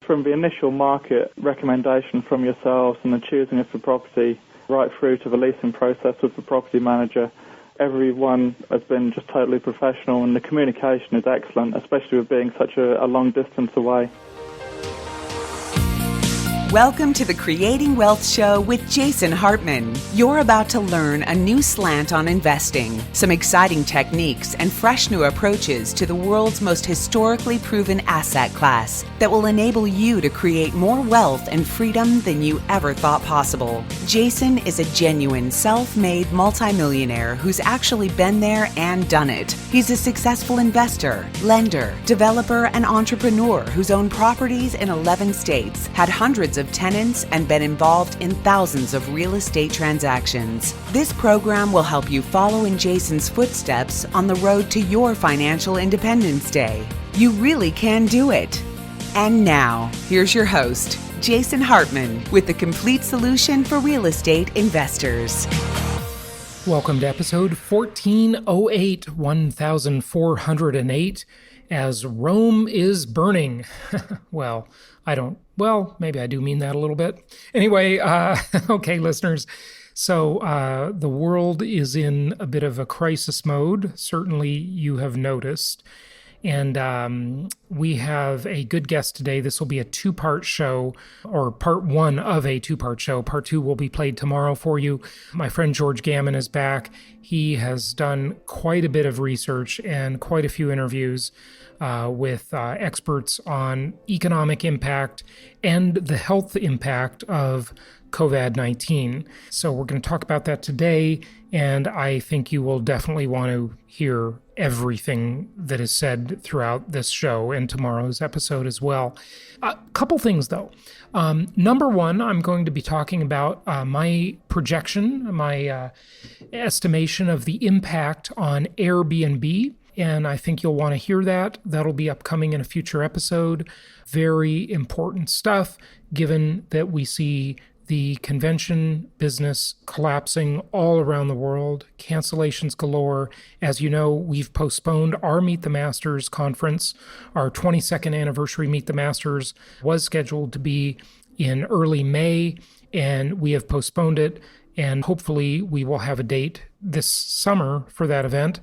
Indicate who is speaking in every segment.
Speaker 1: from the initial market recommendation from yourselves and the choosing of the property right through to the leasing process with the property manager, everyone has been just totally professional, and the communication is excellent, especially with being such a long distance away.
Speaker 2: Welcome to the Creating Wealth Show with Jason Hartman. You're about to learn a new slant on investing, some exciting techniques, and fresh new approaches to the world's most historically proven asset class that will enable you to create more wealth and freedom than you ever thought possible. Jason is a genuine self-made multimillionaire who's actually been there and done it. He's a successful investor, lender, developer, and entrepreneur who's owned properties in 11 states, had hundreds of tenants, and been involved in thousands of real estate transactions. This program will help you follow in Jason's footsteps on the road to your financial independence day. You really can do it. And now, here's your host, Jason Hartman, with the complete solution for real estate investors.
Speaker 3: Welcome to episode 1408, 1408, as Rome is burning. Maybe I do mean that a little bit. Anyway, okay, listeners. So the world is in a bit of a crisis mode. Certainly you have noticed. And we have a good guest today. This will be a two-part show, or part one of a two-part show. Part two will be played tomorrow for you. My friend George Gammon is back. He has done quite a bit of research and quite a few interviews with experts on economic impact and the health impact of COVID-19. So we're going to talk about that today, and I think you will definitely want to hear everything that is said throughout this show and tomorrow's episode as well. A couple things, though. Number one, I'm going to be talking about my projection, my estimation of the impact on Airbnb. And I think you'll want to hear that. That'll be upcoming in a future episode. Very important stuff, given that we see the convention business collapsing all around the world, cancellations galore. As you know, we've postponed our Meet the Masters conference. Our 22nd anniversary Meet the Masters was scheduled to be in early May, and we have postponed it. And hopefully we will have a date this summer for that event.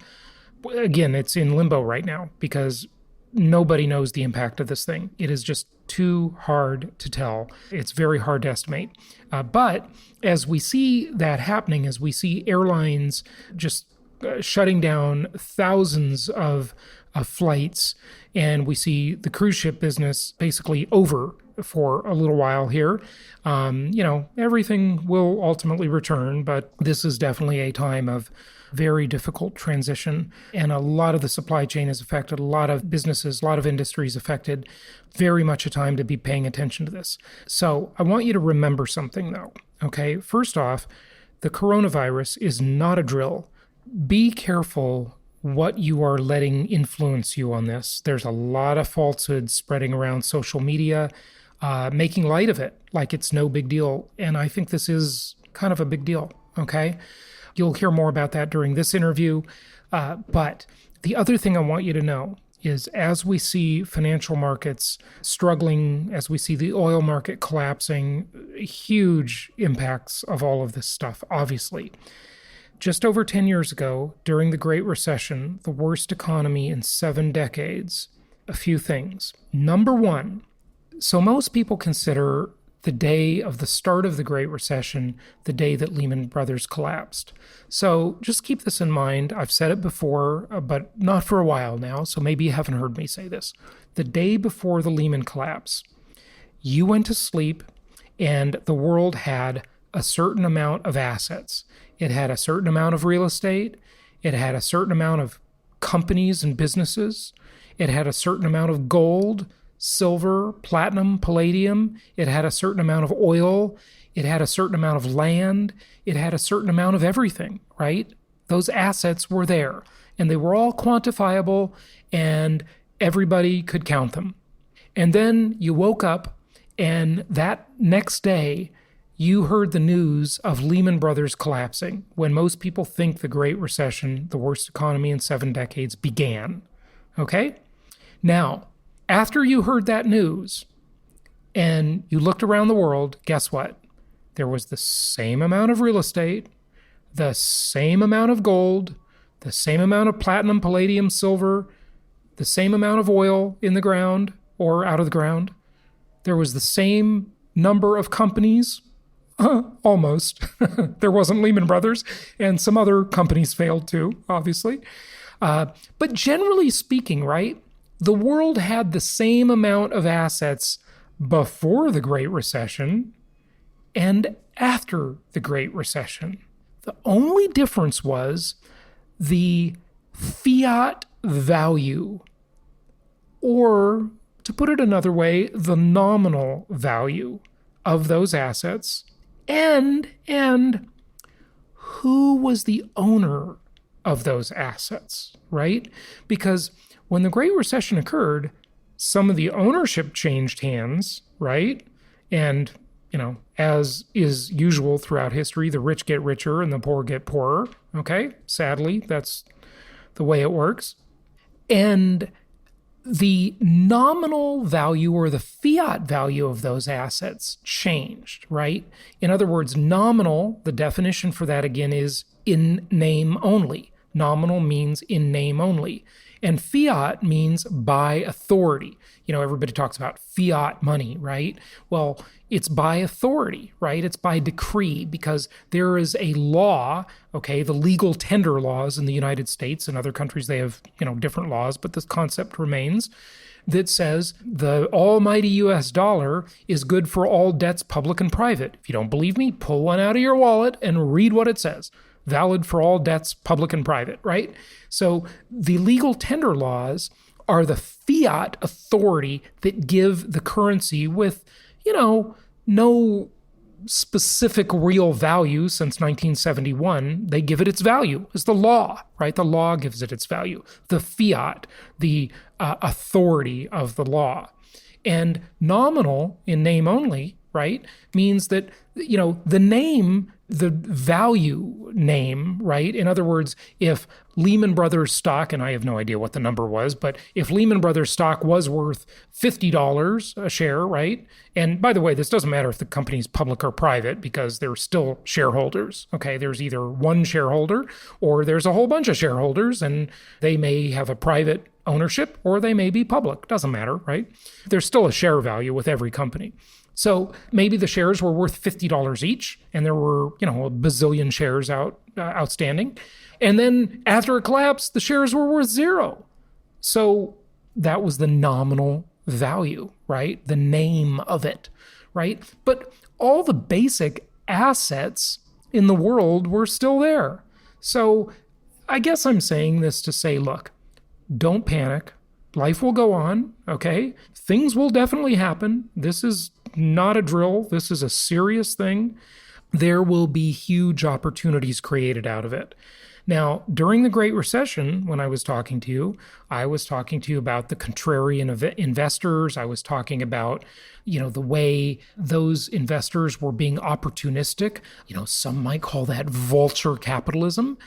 Speaker 3: Again, it's in limbo right now because nobody knows the impact of this thing. It is just too hard to tell. It's very hard to estimate. But as we see that happening, as we see airlines just shutting down thousands of flights, and we see the cruise ship business basically over for a little while here, everything will ultimately return, but this is definitely a time of very difficult transition, and a lot of the supply chain is affected, a lot of businesses, a lot of industries affected. Very much a time to be paying attention to this. So I want you to remember something, though, okay? First off, the coronavirus is not a drill. Be careful what you are letting influence you on this. There's a lot of falsehoods spreading around social media, making light of it like it's no big deal, and I think this is kind of a big deal, okay? You'll hear more about that during this interview. But the other thing I want you to know is as we see financial markets struggling, as we see the oil market collapsing, huge impacts of all of this stuff, obviously. Just over 10 years ago, during the Great Recession, the worst economy in 7 decades, a few things. Number one, so most people consider the day of the start of the Great Recession, the day that Lehman Brothers collapsed. So just keep this in mind. I've said it before, but not for a while now, so maybe you haven't heard me say this. The day before the Lehman collapse, you went to sleep and the world had a certain amount of assets. It had a certain amount of real estate. It had a certain amount of companies and businesses. It had a certain amount of gold, silver, platinum, palladium. It had a certain amount of oil. It had a certain amount of land. It had a certain amount of everything, right? Those assets were there, and they were all quantifiable, and everybody could count them. And then you woke up, and that next day, you heard the news of Lehman Brothers collapsing when most people think the Great Recession, the worst economy in 7 decades, began. Okay? Now, after you heard that news, and you looked around the world, guess what? There was the same amount of real estate, the same amount of gold, the same amount of platinum, palladium, silver, the same amount of oil in the ground or out of the ground. There was the same number of companies, almost. There wasn't Lehman Brothers, and some other companies failed too, obviously. But generally speaking, right, the world had the same amount of assets before the Great Recession and after the Great Recession. The only difference was the fiat value, or to put it another way, the nominal value of those assets, and who was the owner of those assets, right? Because when the Great Recession occurred, some of the ownership changed hands, right? And, as is usual throughout history, the rich get richer and the poor get poorer, okay? Sadly, that's the way it works. And the nominal value or the fiat value of those assets changed, right? In other words, nominal, the definition for that again is in name only. Nominal means in name only. And fiat means by authority. Everybody talks about fiat money, right? Well, it's by authority, right? It's by decree, because there is a law, okay, the legal tender laws in the United States and other countries, they have, different laws, but this concept remains, that says the almighty US dollar is good for all debts, public and private. If you don't believe me, pull one out of your wallet and read what it says. Valid for all debts, public and private, right? So the legal tender laws are the fiat authority that give the currency with, no specific real value since 1971. They give it its value. It's the law, right? The law gives it its value. The fiat, the authority of the law. And nominal, in name only, right, means that, the name, the value name, right? In other words, if Lehman Brothers stock, and I have no idea what the number was, but if Lehman Brothers stock was worth $50 a share, right? And by the way, this doesn't matter if the company's public or private, because they're still shareholders, okay? There's either one shareholder or there's a whole bunch of shareholders, and they may have a private ownership or they may be public. Doesn't matter, right? There's still a share value with every company. So maybe the shares were worth $50 each, and there were, a bazillion shares outstanding. And then after it collapsed, the shares were worth zero. So that was the nominal value, right? The name of it, right? But all the basic assets in the world were still there. So I guess I'm saying this to say, look, don't panic. Life will go on, okay? Things will definitely happen. This is not a drill. This is a serious thing. There will be huge opportunities created out of it. Now, during the Great Recession, when I was talking to you about the contrarian investors. I was talking about, the way those investors were being opportunistic. Some might call that vulture capitalism.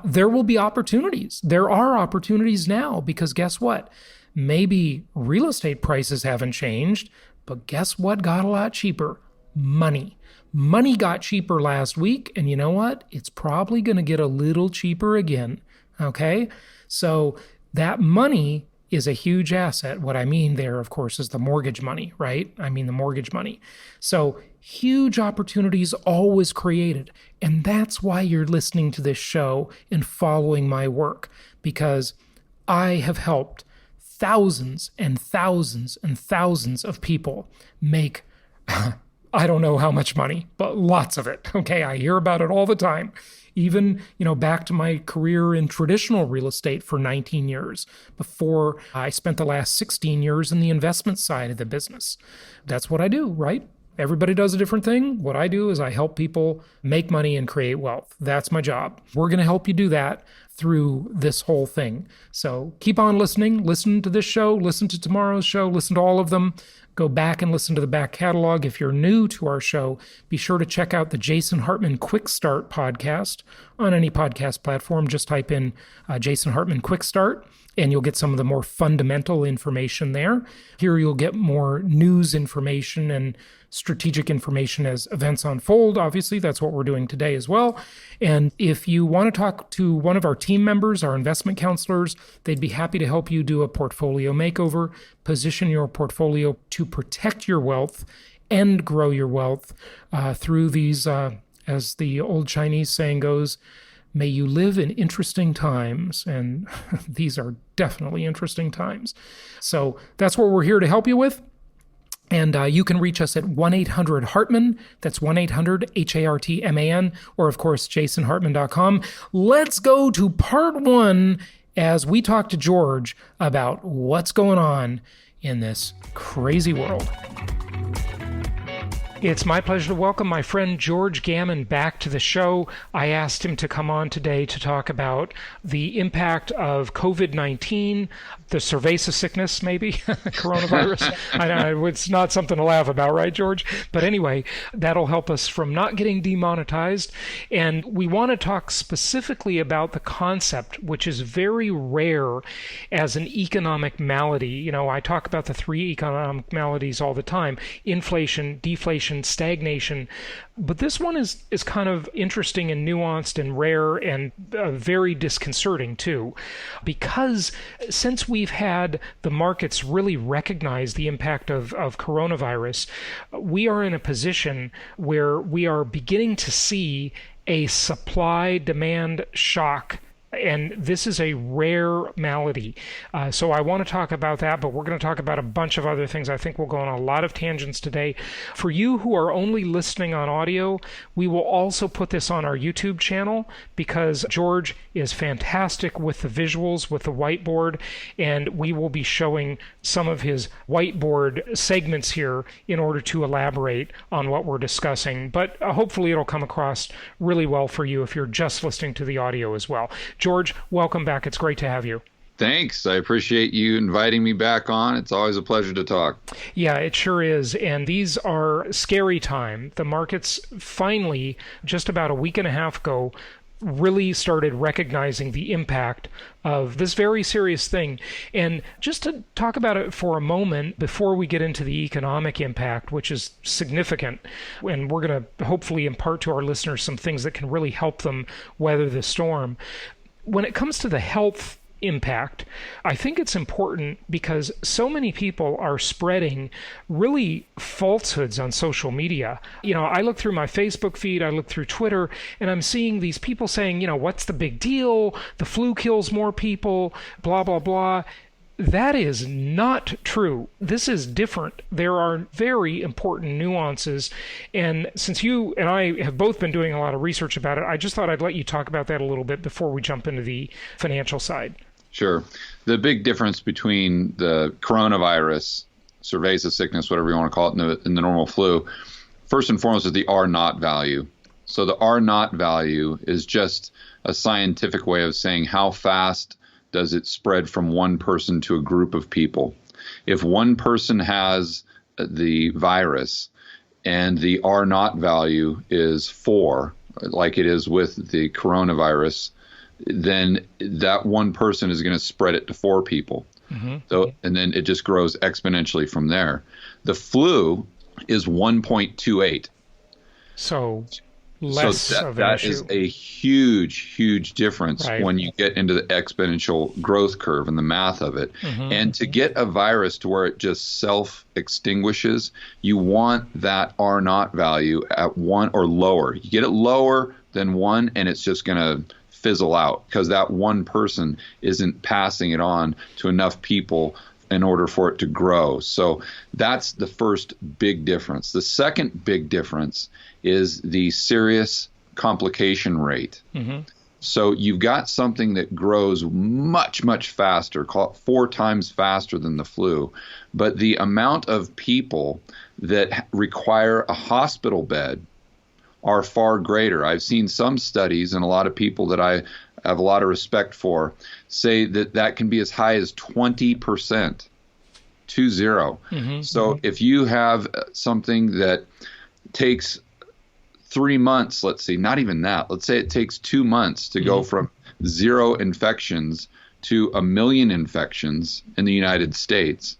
Speaker 3: There will be opportunities. There are opportunities now, because guess what? Maybe real estate prices haven't changed, but guess what got a lot cheaper? Money. Money got cheaper last week, and you know what? It's probably going to get a little cheaper again, okay? So that money is a huge asset. What I mean there, of course, is the mortgage money, right? I mean the mortgage money. So huge opportunities always created, and that's why you're listening to this show and following my work, because I have helped thousands and thousands and thousands of people make, I don't know how much money, but lots of it. Okay, I hear about it all the time. Even, back to my career in traditional real estate for 19 years before I spent the last 16 years in the investment side of the business. That's what I do, right? Everybody does a different thing. What I do is I help people make money and create wealth. That's my job. We're going to help you do that through this whole thing. So keep on listening. Listen to this show. Listen to tomorrow's show. Listen to all of them. Go back and listen to the back catalog. If you're new to our show, be sure to check out the Jason Hartman Quick Start podcast on any podcast platform. Just type in Jason Hartman Quick Start, and you'll get some of the more fundamental information there. Here you'll get more news information and strategic information as events unfold. Obviously, that's what we're doing today as well. And if you want to talk to one of our team members, our investment counselors, they'd be happy to help you do a portfolio makeover, position your portfolio to protect your wealth and grow your wealth through these, as the old Chinese saying goes, may you live in interesting times. And these are definitely interesting times. So that's what we're here to help you with. And you can reach us at 1-800-HARTMAN. That's 1-800-HARTMAN, or of course, jasonhartman.com. Let's go to part one as we talk to George about what's going on in this crazy world. It's my pleasure to welcome my friend George Gammon back to the show. I asked him to come on today to talk about the impact of COVID-19, the cerveza sickness, maybe, coronavirus. I know it's not something to laugh about, right, George? But anyway, that'll help us from not getting demonetized. And we want to talk specifically about the concept, which is very rare as an economic malady. You know, I talk about the three economic maladies all the time: inflation, deflation, stagnation. But this one is kind of interesting and nuanced and rare and very disconcerting too, because since we've had the markets really recognize the impact of coronavirus, we are in a position where we are beginning to see a supply-demand shock. And this is a rare malady. So I want to talk about that, but we're going to talk about a bunch of other things. I think we'll go on a lot of tangents today. For you who are only listening on audio, we will also put this on our YouTube channel because George is fantastic with the visuals, with the whiteboard, and we will be showing some of his whiteboard segments here in order to elaborate on what we're discussing. But hopefully it'll come across really well for you if you're just listening to the audio as well. George, welcome back. It's great to have you.
Speaker 4: Thanks. I appreciate you inviting me back on. It's always a pleasure to talk.
Speaker 3: Yeah, it sure is. And these are scary time. The markets finally, just about a week and a half ago, really started recognizing the impact of this very serious thing. And just to talk about it for a moment before we get into the economic impact, which is significant, and we're going to hopefully impart to our listeners some things that can really help them weather the storm. When it comes to the health impact, I think it's important because so many people are spreading really falsehoods on social media. You know, I look through my Facebook feed, I look through Twitter, and I'm seeing these people saying, you know, what's the big deal? The flu kills more people, blah, blah, blah. That is not true. This is different. There are very important nuances. And since you and I have both been doing a lot of research about it, I just thought I'd let you talk about that a little bit before we jump into the financial side.
Speaker 4: Sure. The big difference between the coronavirus, cerveza sickness, whatever you want to call it, and the normal flu, first and foremost is the R Naught value. So the R Naught value is just a scientific way of saying how fast does it spread from one person to a group of people. If one person has the virus and the R Naught value is 4, like it is with the coronavirus, then that one person is going to spread it to 4 people. Mm-hmm. So, and then it just grows exponentially from there. The flu is 1.28.
Speaker 3: So less of an issue.
Speaker 4: That is a huge difference when you get into the exponential growth curve and the math of it. Mm-hmm. And to get a virus to where it just self-extinguishes, you want that R Naught value at 1 or lower. You get it lower than 1 and it's just going to fizzle out because that one person isn't passing it on to enough people in order for it to grow. So that's the first big difference. The second big difference is the serious complication rate. Mm-hmm. So you've got something that grows much faster, call it 4 times faster than the flu, but the amount of people that require a hospital bed are far greater. I've seen some studies, and a lot of people that I have a lot of respect for say that that can be as high as 20%, 20. Mm-hmm. So if you have something that takes 3 months, let's see, not even that. Let's say it takes 2 months to go from 0 infections to 1 million infections in the United States.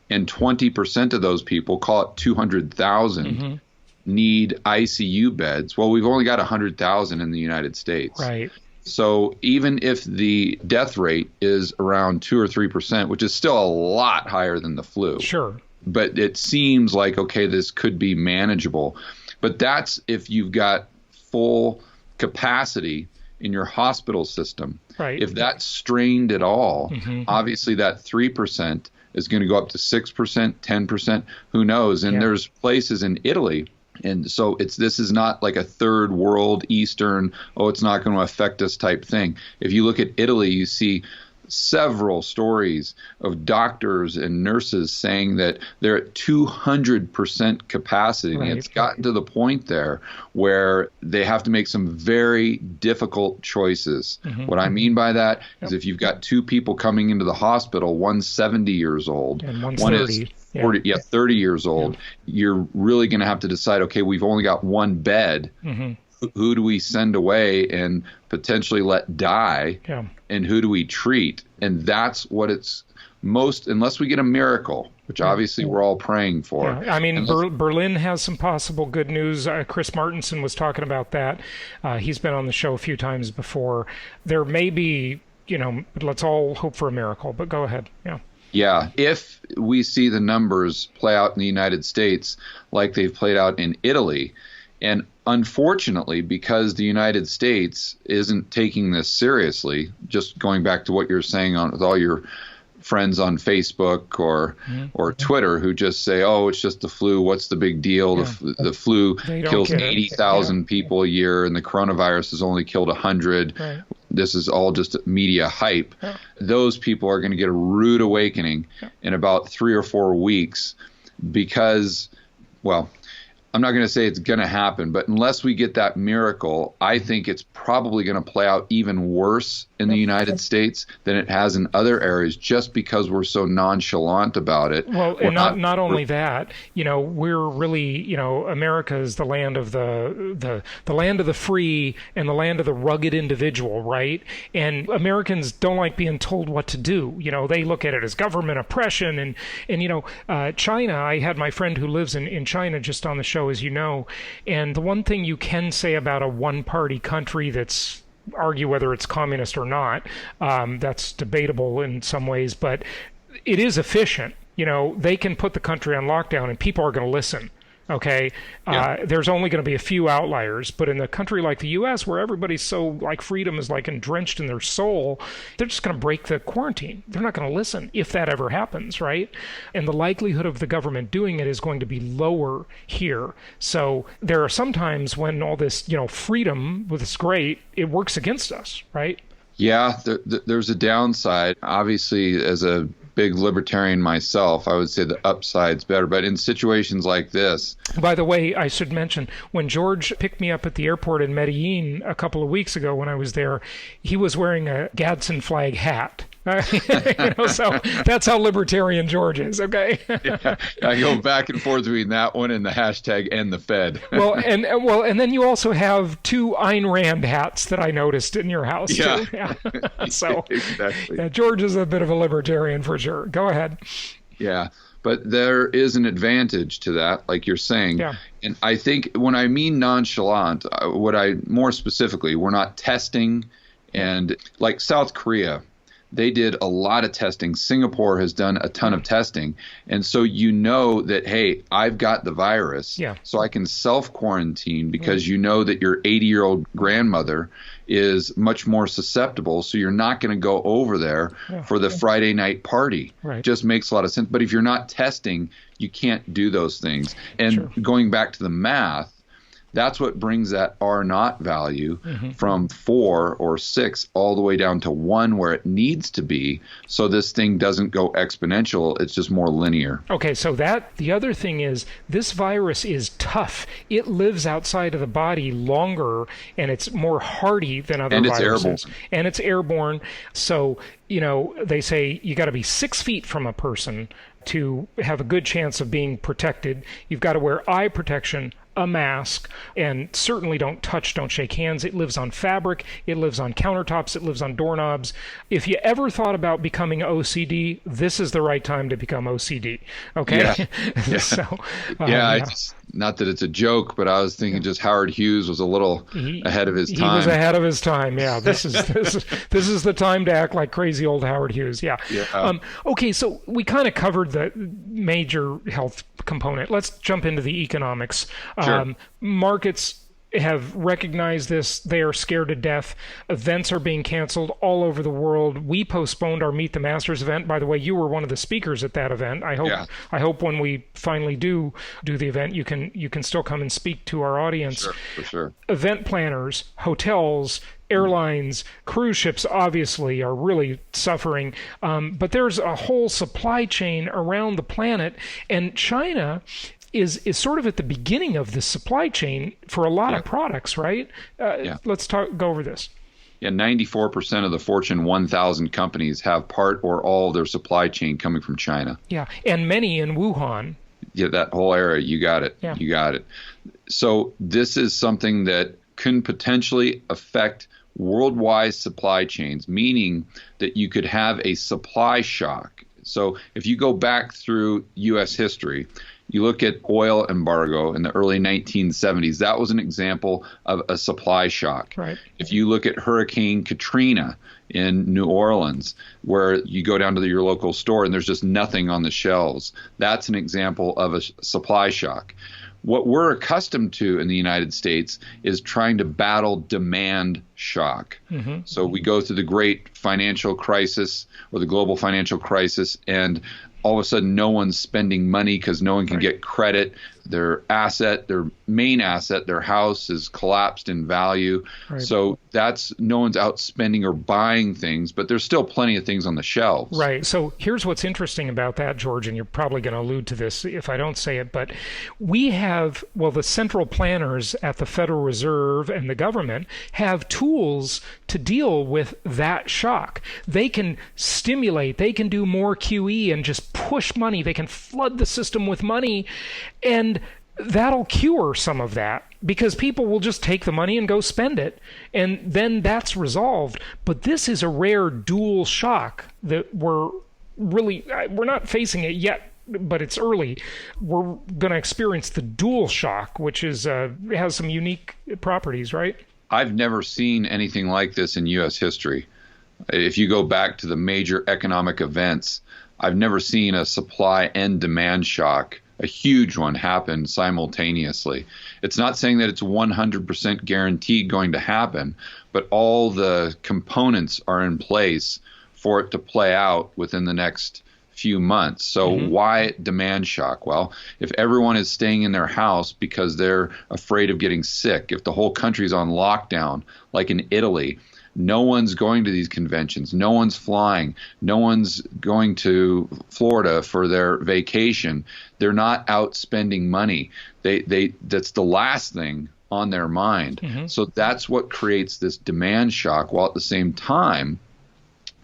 Speaker 4: And 20% of those people, call it 200,000, need ICU beds. Well, we've only got 100,000 in the United States.
Speaker 3: Right.
Speaker 4: So even if the death rate is around 2 or 3%, which is still a lot higher than the flu.
Speaker 3: Sure.
Speaker 4: But it seems like, okay, this could be manageable. But that's if you've got full capacity in your hospital system.
Speaker 3: Right.
Speaker 4: If that's strained at all, obviously that 3% is going to go up to 6%, 10%, who knows? And there's places in Italy. And so this is not like a third world Eastern, it's not going to affect us type thing. If you look at Italy, you see several stories of doctors and nurses saying that they're at 200% capacity.
Speaker 3: Right.
Speaker 4: And it's gotten to the point there where they have to make some very difficult choices. What I mean by that is if you've got 2 people coming into the hospital, one's 70 years old,
Speaker 3: and one's
Speaker 4: one
Speaker 3: 30.
Speaker 4: is 30 years old, you're really going to have to decide, okay, we've only got 1 bed. Who do we send away and potentially let die? And who do we treat? And that's what it's most, unless we get a miracle, which obviously we're all praying for.
Speaker 3: I mean, Berlin has some possible good news. Chris Martenson was talking about that. He's been on the show a few times before. There may be, let's all hope for a miracle, but go ahead.
Speaker 4: Yeah, if we see the numbers play out in the United States like they've played out in Italy, and unfortunately, because the United States isn't taking this seriously, just going back to what you're saying with all your friends on Facebook or Twitter who just say, it's just the flu, what's the big deal? The flu kills 80,000 people a year, and the coronavirus has only killed 100. Right. This is all just media hype. Those people are going to get a rude awakening in about 3 or 4 weeks because, I'm not going to say it's going to happen, but unless we get that miracle, I think it's probably going to play out even worse in the United States than it has in other areas, just because we're so nonchalant about it.
Speaker 3: Well, and not only that, we're really, America is the land of the land of the free and the land of the rugged individual, right? And Americans don't like being told what to do. They look at it as government oppression, and China. I had my friend who lives in China just on the show, as you know, and the one thing you can say about a one-party country that's argue whether it's communist or not, that's debatable in some ways, but it is efficient. They can put the country on lockdown and people are going to listen. Okay. There's only going to be a few outliers, but in a country like the U.S., where everybody's so freedom is drenched in their soul, they're just going to break the quarantine. They're not going to listen if that ever happens, right? And the likelihood of the government doing it is going to be lower here. So there are some times when all this, freedom, which is great, it works against us, right?
Speaker 4: Yeah, there's a downside. Obviously, as a big libertarian myself, I would say the upside's better. But in situations like this...
Speaker 3: By the way, I should mention, when George picked me up at the airport in Medellin a couple of weeks ago when I was there, he was wearing a Gadsden flag hat. So that's how libertarian George is, okay?
Speaker 4: I go back and forth between that one and the hashtag and the Fed.
Speaker 3: and then you also have 2 Ayn Rand hats that I noticed in your house too. So
Speaker 4: exactly.
Speaker 3: George is a bit of a libertarian for sure. Go ahead.
Speaker 4: Yeah. But there is an advantage to that, like you're saying. Yeah. And I think when I mean nonchalant, more specifically, we're not testing, and like South Korea, they did a lot of testing. Singapore has done a ton of testing. And so that, hey, I've got the virus, so I can self-quarantine because you know that your 80-year-old grandmother is much more susceptible, so you're not going to go over there for the Friday night party. Right. Just makes a lot of sense. But if you're not testing, you can't do those things. And going back to the math, that's what brings that R Naught value from 4 or 6 all the way down to 1 where it needs to be. So this thing doesn't go exponential. It's just more linear.
Speaker 3: Okay, so the other thing is this virus is tough. It lives outside of the body longer, and it's more hardy than other viruses. And it's airborne. So, they say you got to be 6 feet from a person to have a good chance of being protected. You've got to wear eye protection, a mask, and certainly don't touch, don't shake hands. It lives on fabric. It lives on countertops. It lives on doorknobs. If you ever thought about becoming OCD, this is the right time to become OCD. Okay?
Speaker 4: Yeah.
Speaker 3: So,
Speaker 4: not that it's a joke, but I was thinking just Howard Hughes was a little ahead of his time.
Speaker 3: He was ahead of his time. Yeah. This is the time to act like crazy old Howard Hughes. Yeah. Okay, so we kind of covered the major health component. Let's jump into the economics.
Speaker 4: Sure.
Speaker 3: Markets have recognized this. They are scared to death. Events are being canceled all over the world. We postponed our Meet the Masters event. By the way, you were one of the speakers at that event. I hope when we finally do the event, you can still come and speak to our audience.
Speaker 4: Sure, for sure.
Speaker 3: Event planners, hotels, airlines, cruise ships obviously are really suffering. But there's a whole supply chain around the planet, and China is sort of at the beginning of the supply chain for a lot of products, right? Let's go over this.
Speaker 4: Yeah, 94% of the Fortune 1000 companies have part or all of their supply chain coming from China.
Speaker 3: Yeah, and many in Wuhan.
Speaker 4: Yeah, that whole area, you got it. Yeah. You got it. So this is something that can potentially affect worldwide supply chains, meaning that you could have a supply shock. So if you go back through U.S. history, you look at oil embargo in the early 1970s, that was an example of a supply shock.
Speaker 3: Right.
Speaker 4: If you look at Hurricane Katrina in New Orleans, where you go down to your local store and there's just nothing on the shelves, that's an example of a supply shock. What we're accustomed to in the United States is trying to battle demand shock. Mm-hmm. So we go through the great financial crisis or the global financial crisis, and all of a sudden no one's spending money because no one can get credit. Their main asset, their house, is collapsed in value. Right. So no one's out spending or buying things, but there's still plenty of things on the shelves.
Speaker 3: Right. So here's what's interesting about that, George, and you're probably going to allude to this if I don't say it, but we have, the central planners at the Federal Reserve and the government have tools to deal with that shock. They can stimulate, they can do more QE and just push money. They can flood the system with money, and that'll cure some of that because people will just take the money and go spend it, and then that's resolved. But this is a rare dual shock that we're not facing it yet, but it's early. We're going to experience the dual shock, which is has some unique properties, right?
Speaker 4: I've never seen anything like this in U.S. history. If you go back to the major economic events, I've never seen a supply and demand shock, a huge one, happen simultaneously. It's not saying that it's 100% guaranteed going to happen, but all the components are in place for it to play out within the next few months. So why demand shock? Well, if everyone is staying in their house because they're afraid of getting sick, if the whole country's on lockdown, like in Italy, no one's going to these conventions. No one's flying. No one's going to Florida for their vacation. They're not out spending money. That's the last thing on their mind. Mm-hmm. So that's what creates this demand shock. While at the same time,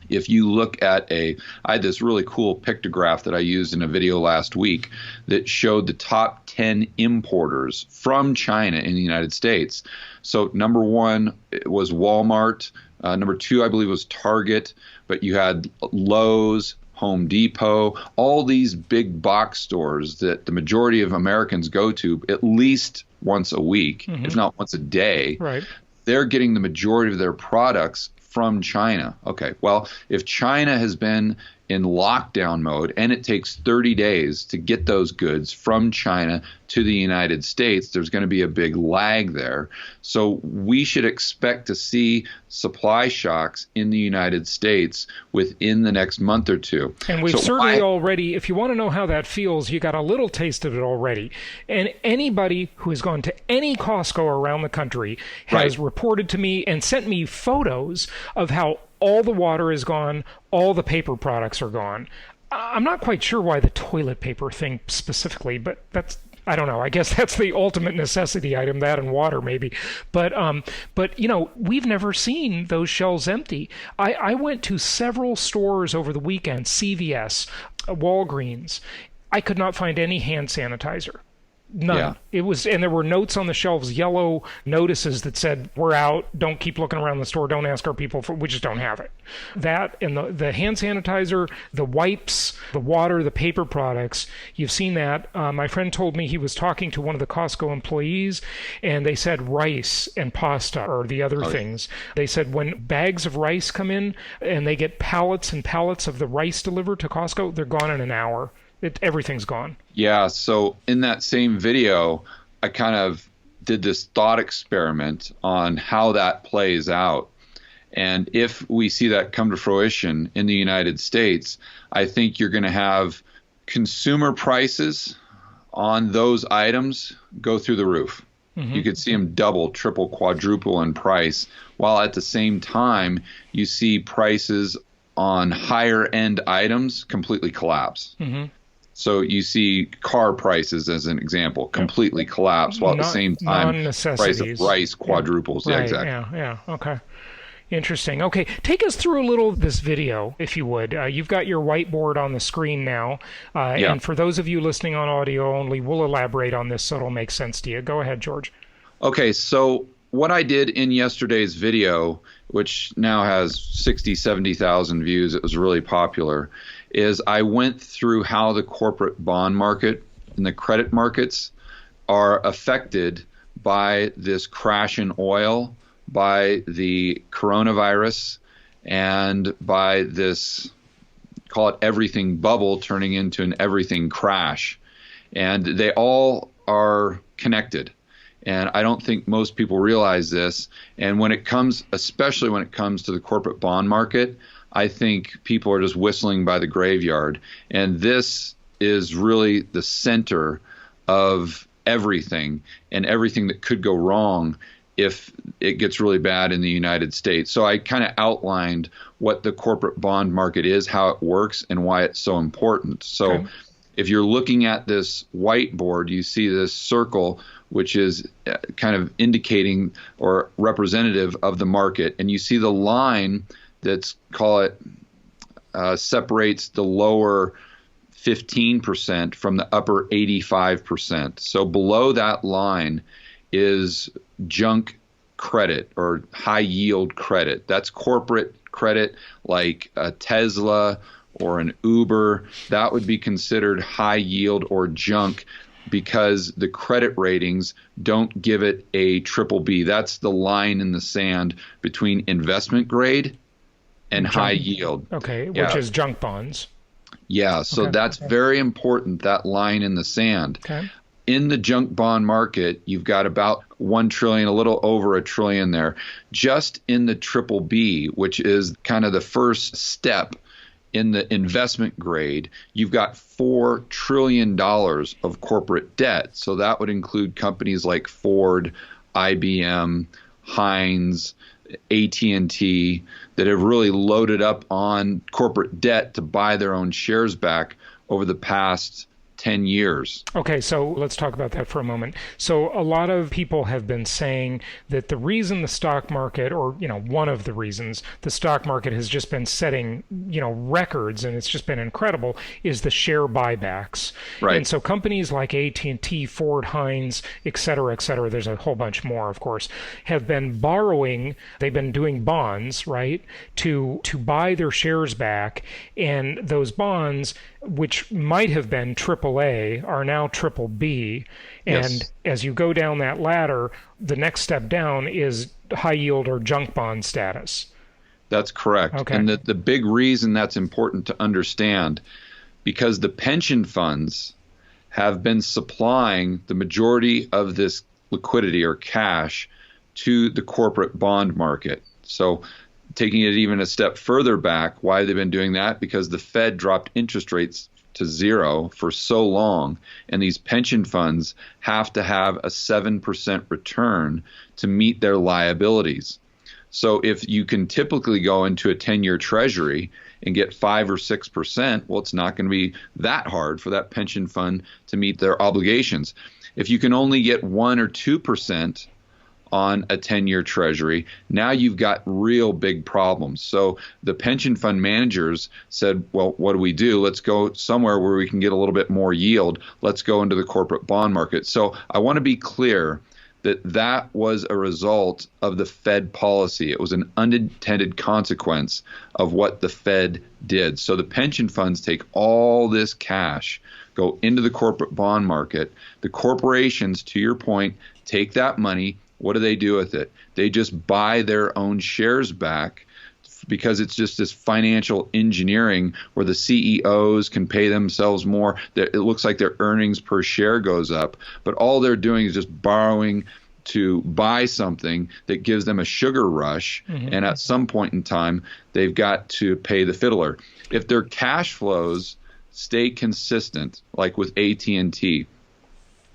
Speaker 4: if you look at I had this really cool pictograph that I used in a video last week that showed the top 10 importers from China in the United States. So number one was Walmart. Number two, I believe, was Target. But you had Lowe's, Home Depot, all these big box stores that the majority of Americans go to at least once a week, if not once a day.
Speaker 3: Right.
Speaker 4: They're getting the majority of their products from China. Okay, well, if China has been in lockdown mode and it takes 30 days to get those goods from China to the United States, there's going to be a big lag there. So we should expect to see supply shocks in the United States within the next month or two.
Speaker 3: And we've certainly already, if you want to know how that feels, you got a little taste of it already. And anybody who has gone to any Costco around the country has reported to me and sent me photos of how all the water is gone, all the paper products are gone. I'm not quite sure why the toilet paper thing specifically, but I don't know. I guess that's the ultimate necessity item, that and water maybe. But we've never seen those shelves empty. I went to several stores over the weekend, CVS, Walgreens. I could not find any hand sanitizer.
Speaker 5: None.
Speaker 4: Yeah.
Speaker 5: It was, and there were notes on the shelves, yellow notices that said, "We're out. Don't keep looking around the store. Don't ask our people for. We just don't have it." That and the hand sanitizer, the wipes, the water, the paper products. You've seen that. My friend told me he was talking to one of the Costco employees, and they said rice and pasta are the other things. They said when bags of rice come in and they get pallets and pallets of the rice delivered to Costco, they're gone in an hour. Everything's gone.
Speaker 4: Yeah. So in that same video, I kind of did this thought experiment on how that plays out. And if we see that come to fruition in the United States, I think you're going to have consumer prices on those items go through the roof. Mm-hmm. You could see them double, triple, quadruple in price, while at the same time you see prices on higher end items completely collapse. Mm-hmm. So you see car prices, as an example, completely collapse, while at the same time price of rice quadruples.
Speaker 5: Yeah,
Speaker 4: right. Exactly.
Speaker 5: Yeah. Okay. Interesting. Okay, take us through a little of this video, if you would. You've got your whiteboard on the screen now. And for those of you listening on audio only, we'll elaborate on this so it'll make sense to you. Go ahead, George.
Speaker 4: Okay, so what I did in yesterday's video, which now has 60, 70,000 views, it was really popular, is I went through how the corporate bond market and the credit markets are affected by this crash in oil, by the coronavirus, and by this, call it everything bubble turning into an everything crash. And they all are connected. And I don't think most people realize this. And when it comes, especially when it comes to the corporate bond market, I think people are just whistling by the graveyard. And this is really the center of everything and everything that could go wrong if it gets really bad in the United States. So I kind of outlined what the corporate bond market is, how it works, and why it's so important. So if you're looking at this whiteboard, you see this circle, which is kind of indicating or representative of the market. And you see the line that's, call it, separates the lower 15% from the upper 85%. So below that line is junk credit or high yield credit. That's corporate credit like a Tesla or an Uber. That would be considered high yield or junk because the credit ratings don't give it a triple B. That's the line in the sand between investment grade and high yield.
Speaker 5: Okay, which is junk bonds.
Speaker 4: Yeah, so that's very important, that line in the sand.
Speaker 5: Okay.
Speaker 4: In the junk bond market, you've got about 1 trillion, a little over $1 trillion there. Just in the triple B, which is kind of the first step in the investment grade, you've got $4 trillion of corporate debt. So that would include companies like Ford, IBM, Heinz, AT&T that have really loaded up on corporate debt to buy their own shares back over the past 10 years.
Speaker 5: Okay, so let's talk about that for a moment. So a lot of people have been saying that the reason the stock market, or, one of the reasons the stock market has just been setting, records, and it's just been incredible, is the share buybacks.
Speaker 4: Right.
Speaker 5: And so companies like AT&T, Ford, Heinz, et cetera, there's a whole bunch more, of course, have been borrowing, they've been doing bonds, right, to buy their shares back, and those bonds, which might have been AAA, are now triple B. And as you go down that ladder, the next step down is high yield or junk bond status.
Speaker 4: That's correct. Okay. And the big reason that's important to understand, because the pension funds have been supplying the majority of this liquidity or cash to the corporate bond market. So taking it even a step further back, why they've been doing that? Because the Fed dropped interest rates to zero for so long, and these pension funds have to have a 7% return to meet their liabilities. So if you can typically go into a 10-year treasury and get 5 or 6%, well, it's not going to be that hard for that pension fund to meet their obligations. If you can only get 1 or 2% on a 10-year treasury, now you've got real big problems. So the pension fund managers said, well, what do? Let's go somewhere where we can get a little bit more yield. Let's go into the corporate bond market. So I want to be clear that was a result of the Fed policy. It was an unintended consequence of what the Fed did. So the pension funds take all this cash, go into the corporate bond market. The corporations, to your point, take that money. What do they do with it? They just buy their own shares back, because it's just this financial engineering where the CEOs can pay themselves more. It looks like their earnings per share goes up, but all they're doing is just borrowing to buy something that gives them a sugar rush. And at some point in time, they've got to pay the fiddler. If their cash flows stay consistent, like with AT&T,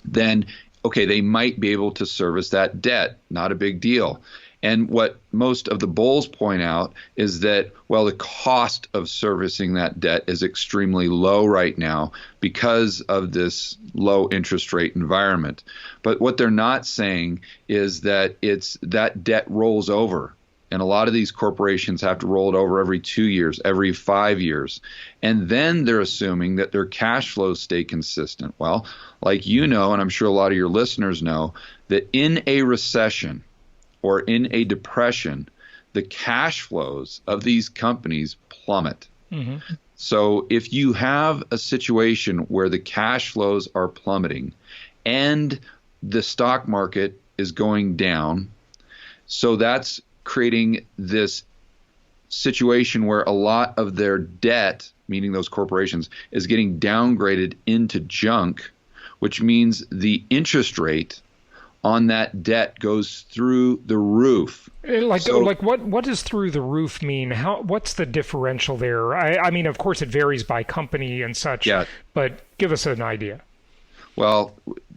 Speaker 4: then okay, they might be able to service that debt. Not a big deal. And what most of the bulls point out is that, well, the cost of servicing that debt is extremely low right now because of this low interest rate environment. But what they're not saying is that that debt rolls over. And a lot of these corporations have to roll it over every 2 years, every 5 years. And then they're assuming that their cash flows stay consistent. Well, like you know, and I'm sure a lot of your listeners know, that in a recession or in a depression, the cash flows of these companies plummet. So if you have a situation where the cash flows are plummeting and the stock market is going down, so that's creating this situation where a lot of their debt, meaning those corporations, is getting downgraded into junk, which means the interest rate on that debt goes through the roof. What
Speaker 5: does through the roof mean? What's the differential there? I mean, of course, it varies by company and such, but give us an idea.
Speaker 4: Well,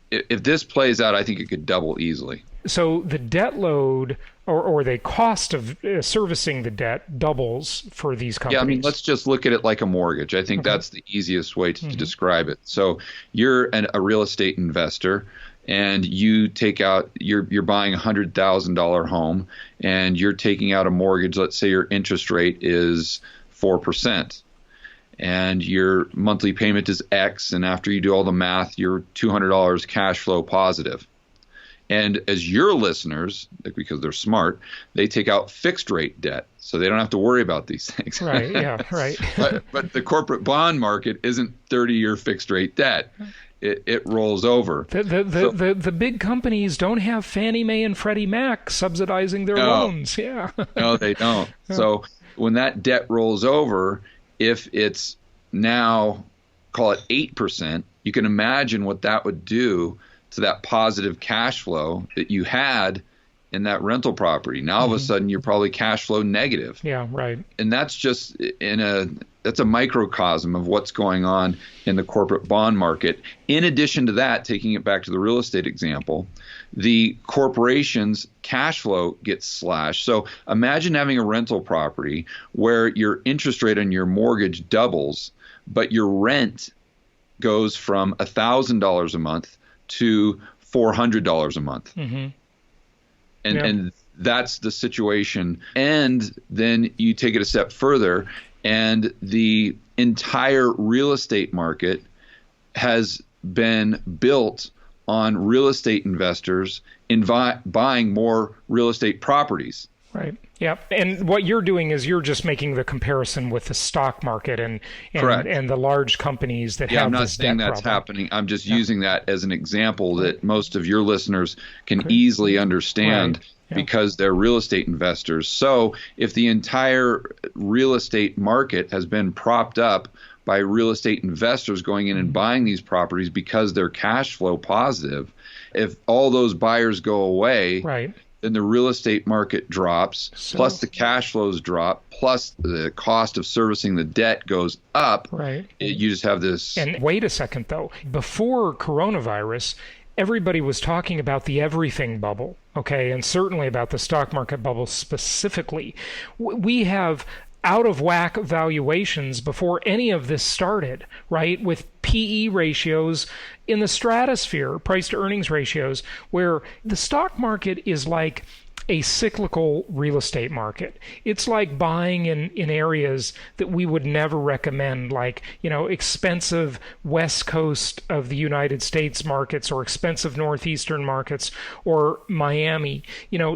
Speaker 4: if this plays out, I think it could double easily.
Speaker 5: So the debt load or the cost of servicing the debt doubles for these companies.
Speaker 4: Yeah, I mean, let's just look at it like a mortgage. I think that's the easiest way to describe it. So you're a real estate investor, and you take out, you're buying a $100,000 home, and you're taking out a mortgage. Let's say your interest rate is 4%. And your monthly payment is X, and after you do all the math, you're $200 cash flow positive. And as your listeners, because they're smart, they take out fixed rate debt, so they don't have to worry about these things.
Speaker 5: Right, yeah, right.
Speaker 4: but the corporate bond market isn't 30-year fixed rate debt. It rolls over.
Speaker 5: The big companies don't have Fannie Mae and Freddie Mac subsidizing their loans. Yeah.
Speaker 4: No, they don't. So when that debt rolls over, if it's now, call it 8%, you can imagine what that would do to that positive cash flow that you had in that rental property. Now all of a sudden you're probably cash flow negative.
Speaker 5: Yeah, right.
Speaker 4: And that's just that's a microcosm of what's going on in the corporate bond market. In addition to that, taking it back to the real estate example, the corporation's cash flow gets slashed. So imagine having a rental property where your interest rate on your mortgage doubles, but your rent goes from $1,000 a month to $400 a month. And that's the situation. And then you take it a step further, and the entire real estate market has been built on real estate investors buying more real estate properties.
Speaker 5: Right. Yeah. And what you're doing is you're just making the comparison with the stock market and the large companies that have this debt problem.
Speaker 4: I'm not saying that's happening. I'm just using that as an example that most of your listeners can easily understand because they're real estate investors. So if the entire real estate market has been propped up by real estate investors going in and buying these properties because they're cash flow positive, if all those buyers go away, then the real estate market drops, plus the cash flows drop, plus the cost of servicing the debt goes up. You just have this.
Speaker 5: And wait a second, though. Before coronavirus, everybody was talking about the everything bubble, okay, and certainly about the stock market bubble specifically. We have out of whack valuations before any of this started, right? With PE ratios in the stratosphere, price to earnings ratios, where the stock market is like a cyclical real estate market. It's like buying in areas that we would never recommend, like, expensive West Coast of the United States markets or expensive Northeastern markets or Miami.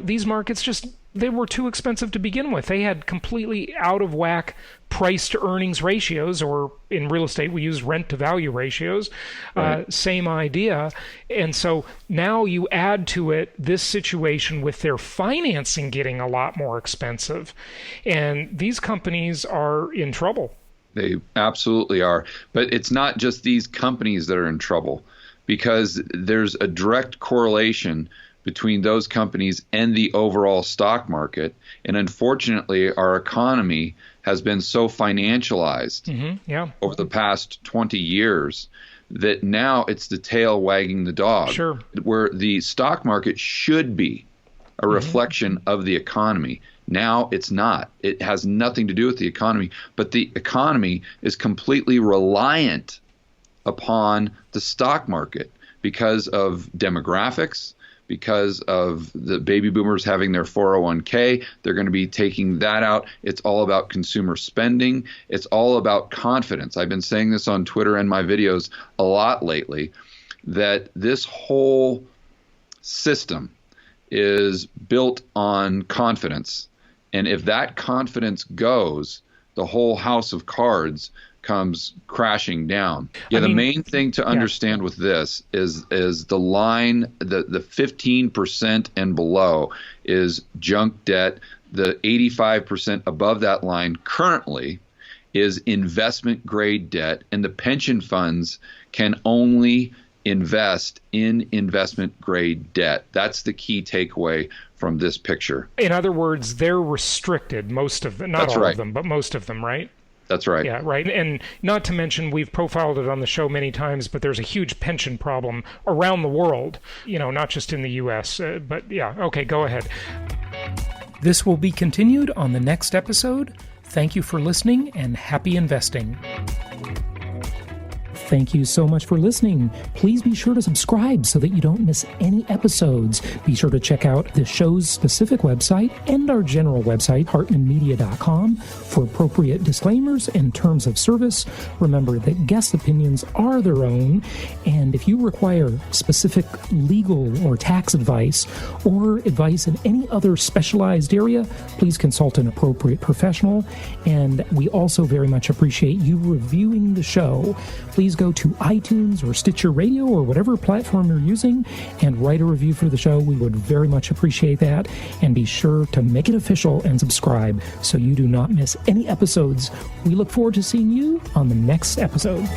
Speaker 5: These markets they were too expensive to begin with. They had completely out of whack price to earnings ratios, or in real estate we use rent to value ratios. Right. Same idea. And so now you add to it this situation with their financing getting a lot more expensive, and these companies are in trouble.
Speaker 4: They absolutely are. But it's not just these companies that are in trouble, because there's a direct correlation between those companies and the overall stock market. And unfortunately, our economy has been so financialized over the past 20 years that now it's the tail wagging the dog.
Speaker 5: Sure.
Speaker 4: Where the stock market should be a reflection of the economy. Now it's not. It has nothing to do with the economy, but the economy is completely reliant upon the stock market because of demographics, because of the baby boomers having their 401k. They're going to be taking that out. It's all about consumer spending. It's all about confidence. I've been saying this on Twitter and my videos a lot lately, that this whole system is built on confidence. And if that confidence goes, the whole house of cards comes crashing down. The main thing to understand with this is the line, the 15% and below is junk debt. The 85% above that line currently is investment grade debt, and the pension funds can only invest in investment grade debt. That's the key takeaway from this picture.
Speaker 5: In other words, they're restricted, most of them, not all of them, but most of them, right?
Speaker 4: That's right.
Speaker 5: Yeah, right. And not to mention, we've profiled it on the show many times, but there's a huge pension problem around the world, not just in the U.S. But yeah, okay, go ahead.
Speaker 3: This will be continued on the next episode. Thank you for listening, and happy investing. Thank you so much for listening. Please be sure to subscribe so that you don't miss any episodes. Be sure to check out the show's specific website and our general website, hartmanmedia.com, for appropriate disclaimers and terms of service. Remember that guest opinions are their own, and if you require specific legal or tax advice or advice in any other specialized area, please consult an appropriate professional. And we also very much appreciate you reviewing the show. Please go to iTunes or Stitcher Radio or whatever platform you're using and write a review for the show. We would very much appreciate that. And be sure to make it official and subscribe so you do not miss any episodes. We look forward to seeing you on the next episode.